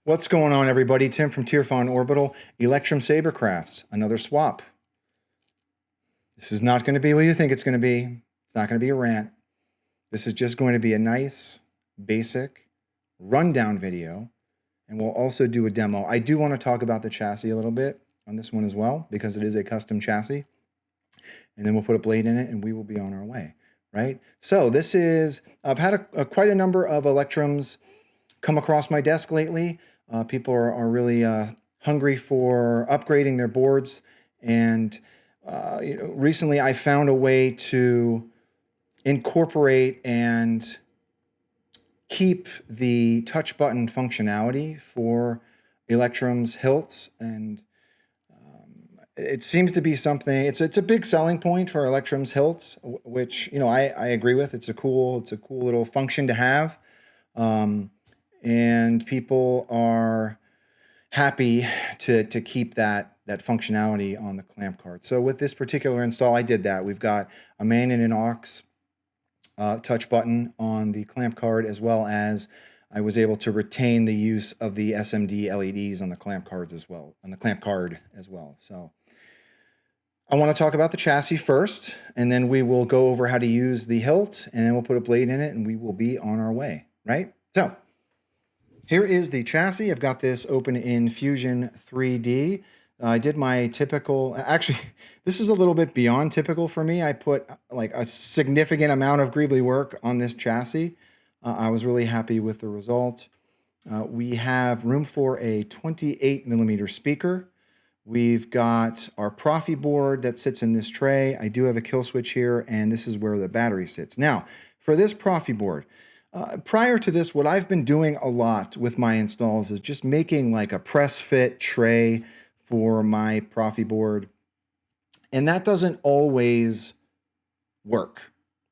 What's going on, everybody? Tim from Tierfon Orbital, Electrum Sabercrafts, another swap. This is not going to be what you think it's going to be. It's not going to be a rant. This is just going to be a nice, basic, rundown video, and we'll also do a demo. I do want to talk about the chassis a little bit on this one as well, because it is a custom chassis. And then we'll put a blade in it, and we will be on our way, right? So this is, I've had quite a number of Electrums come across my desk lately. People are really hungry for upgrading their boards, and recently I found a way to incorporate and keep the touch button functionality for Electrum's hilts, and it seems to be something. It's a big selling point for Electrum's hilts, which I agree with. It's a cool little function to have. And people are happy to keep that functionality on the clamp card. So with this particular install, I did that. We've got a main and an aux touch button on the clamp card, as well as I was able to retain the use of the SMD LEDs on the clamp cards as well, on the clamp card as well. So I want to talk about the chassis first, and then we will go over how to use the hilt, and then we'll put a blade in it, and we will be on our way, right? So here is the chassis. I've got this open in Fusion 3D. I did my typical, actually, this is a little bit beyond typical for me. I put like a significant amount of Greebie work on this chassis. I was really happy with the result. We have room for a 28mm speaker. We've got our Proffieboard that sits in this tray. I do have a kill switch here, and this is where the battery sits. Now, for this Proffieboard, prior to this, what I've been doing a lot with my installs is just making like a press fit tray for my Proffieboard, and that doesn't always work.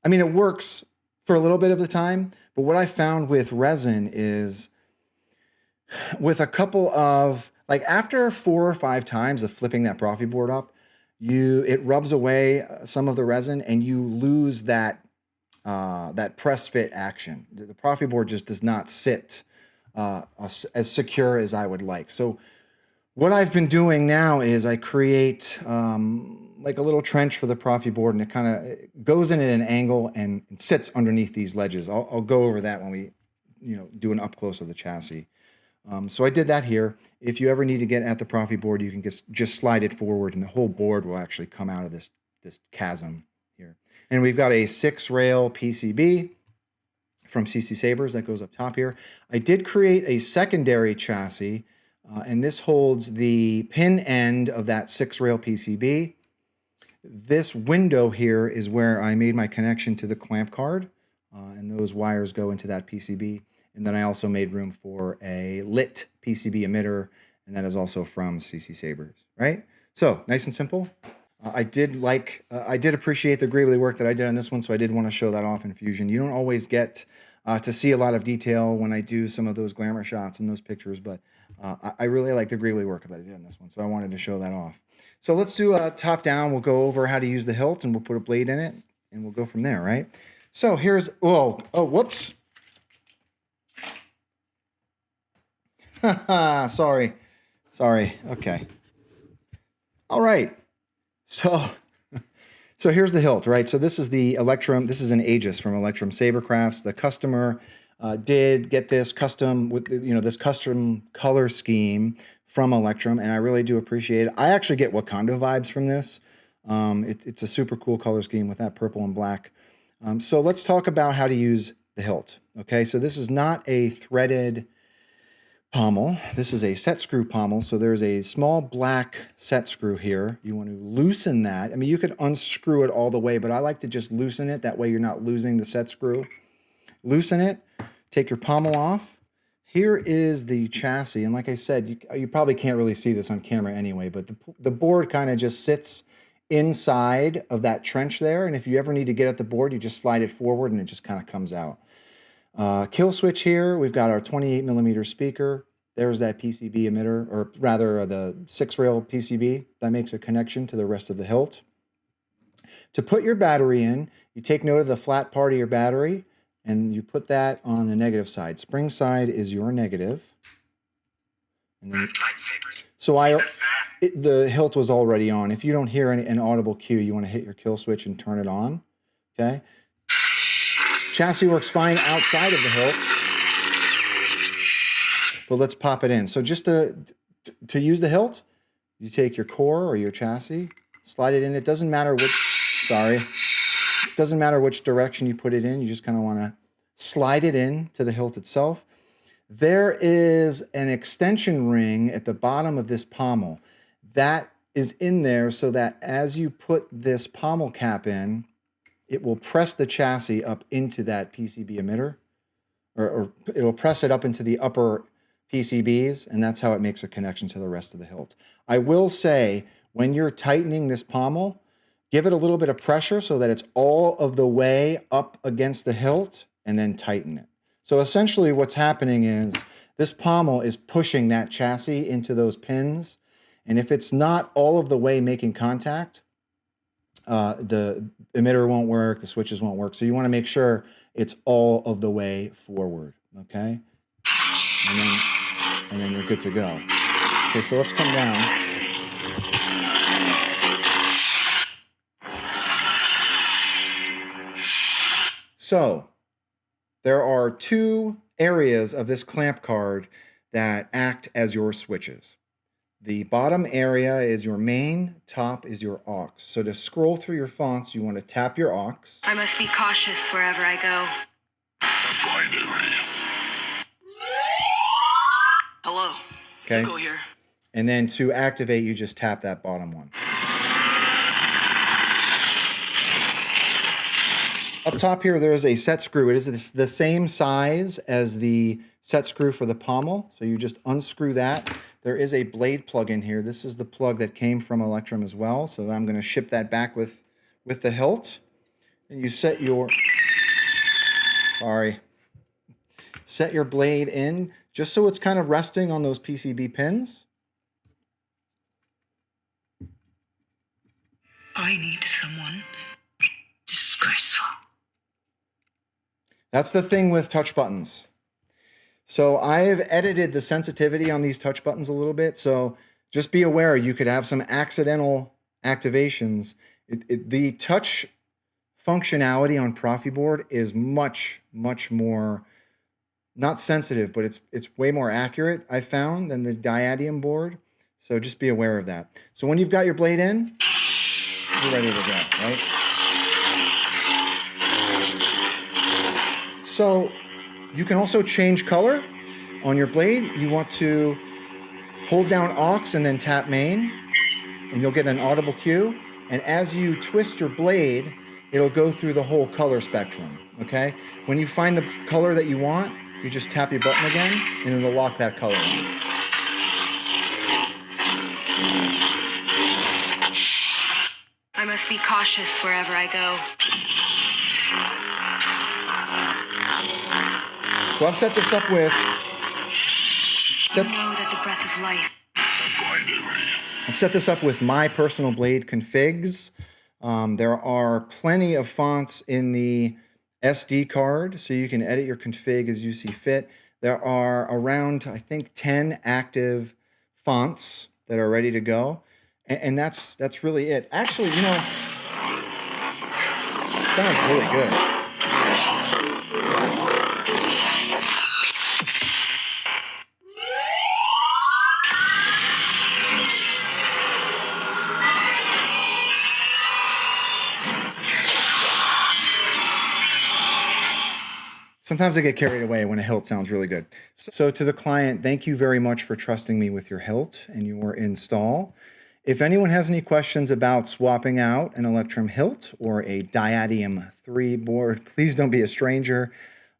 I mean, it works for a little bit of the time, but what I found with resin is with a couple of, like after 4 or 5 times of flipping that Proffieboard up, it rubs away some of the resin, and you lose that press fit action. The Proffieboard just does not sit as secure as I would like. So what I've been doing now is I create like a little trench for the Proffieboard, and it kind of goes in at an angle and sits underneath these ledges. I'll go over that when we do an up close of the chassis. So I did that here. If you ever need to get at the Proffieboard, you can just slide it forward, and the whole board will actually come out of this chasm here. And we've got a 6-rail PCB from CCsabers that goes up top here. I did create a secondary chassis, and this holds the pin end of that 6-rail PCB. This window here is where I made my connection to the clamp card, and those wires go into that PCB. And then I also made room for a lit PCB emitter, and that is also from CCsabers, right? So nice and simple. I did appreciate the Greebie work that I did on this one, so I did want to show that off in Fusion. You don't always get to see a lot of detail when I do some of those glamour shots and those pictures, but I really like the Greebie work that I did on this one, so I wanted to show that off. So let's do a top down. We'll go over how to use the hilt, and we'll put a blade in it, and we'll go from there, right? So here's, whoops. Sorry. Okay. All right. So here's the hilt, right? So this is the Electrum. This is an Aegis from Electrum Sabercrafts. The customer did get this custom with this custom color scheme from Electrum, and I really do appreciate it. I actually get Wakanda vibes from this. It's a super cool color scheme with that purple and black. So let's talk about how to use the hilt. Okay, so this is not a threaded pommel. This is a set screw pommel. So there's a small black set screw here. You want to loosen that. I mean, you could unscrew it all the way, but I like to just loosen it. That way you're not losing the set screw. Loosen it, take your pommel off. Here is the chassis. And like I said, you probably can't really see this on camera anyway, but the board kind of just sits inside of that trench there. And if you ever need to get at the board, you just slide it forward and it just kind of comes out. Kill switch here. We've got our 28mm speaker. There's that PCB emitter, or rather the 6-rail PCB that makes a connection to the rest of the hilt. To put your battery in, you take note of the flat part of your battery, and you put that on the negative side. Spring side is your negative. And then, so the hilt was already on. If you don't hear an audible cue, you want to hit your kill switch and turn it on. Okay. Chassis works fine outside of the hilt, but let's pop it in. So just to use the hilt, you take your core or your chassis, slide it in. It doesn't matter which, it doesn't matter which direction you put it in. You just kind of want to slide it in to the hilt itself. There is an extension ring at the bottom of this pommel that is in there so that as you put this pommel cap in, it will press the chassis up into that PCB emitter, or it'll press it up into the upper PCBs, and that's how it makes a connection to the rest of the hilt. I will say, when you're tightening this pommel, give it a little bit of pressure so that it's all of the way up against the hilt, and then tighten it. So essentially what's happening is this pommel is pushing that chassis into those pins, and if it's not all of the way making contact, the emitter won't work, the switches won't work. So you want to make sure it's all of the way forward, okay? And then you're good to go. Okay, so let's come down. So there are two areas of this clamp card that act as your switches. The bottom area is your main, top is your aux. So to scroll through your fonts, you want to tap your aux. I must be cautious wherever I go. Hello. Okay. Zuko here. And then to activate, you just tap that bottom one. Up top here, there's a set screw. It is the same size as the set screw for the pommel. So you just unscrew that. There is a blade plug in here. This is the plug that came from Electrum as well. So I'm going to ship that back with the hilt. And you set your, set your blade in just so it's kind of resting on those PCB pins. I need someone disgraceful. That's the thing with touch buttons. So I've edited the sensitivity on these touch buttons a little bit. So just be aware, you could have some accidental activations. The touch functionality on Proffieboard is much, much more, not sensitive, but it's way more accurate, I found, than the diadium board. So just be aware of that. So when you've got your blade in, you're ready to go, right? So you can also change color on your blade. You want to hold down aux and then tap main, and you'll get an audible cue. And as you twist your blade, it'll go through the whole color spectrum, okay? When you find the color that you want, you just tap your button again, and it'll lock that color in. I must be cautious wherever I go. So I've set this up with... I know that the breath of life. I've set this up with my personal blade configs. There are plenty of fonts in the SD card, so you can edit your config as you see fit. There are around, I think, 10 active fonts that are ready to go. And that's really it. Actually, you know, it sounds really good. Sometimes I get carried away when a hilt sounds really good. So to the client, thank you very much for trusting me with your hilt and your install. If anyone has any questions about swapping out an Electrum hilt or a Diadium 3 board, please don't be a stranger.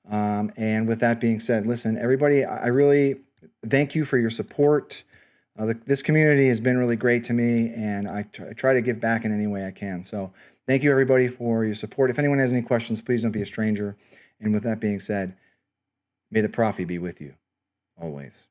And with that being said, listen, everybody, I really thank you for your support. This community has been really great to me, and I try to give back in any way I can. So thank you, everybody, for your support. If anyone has any questions, please don't be a stranger. And with that being said, may the Proffi be with you always.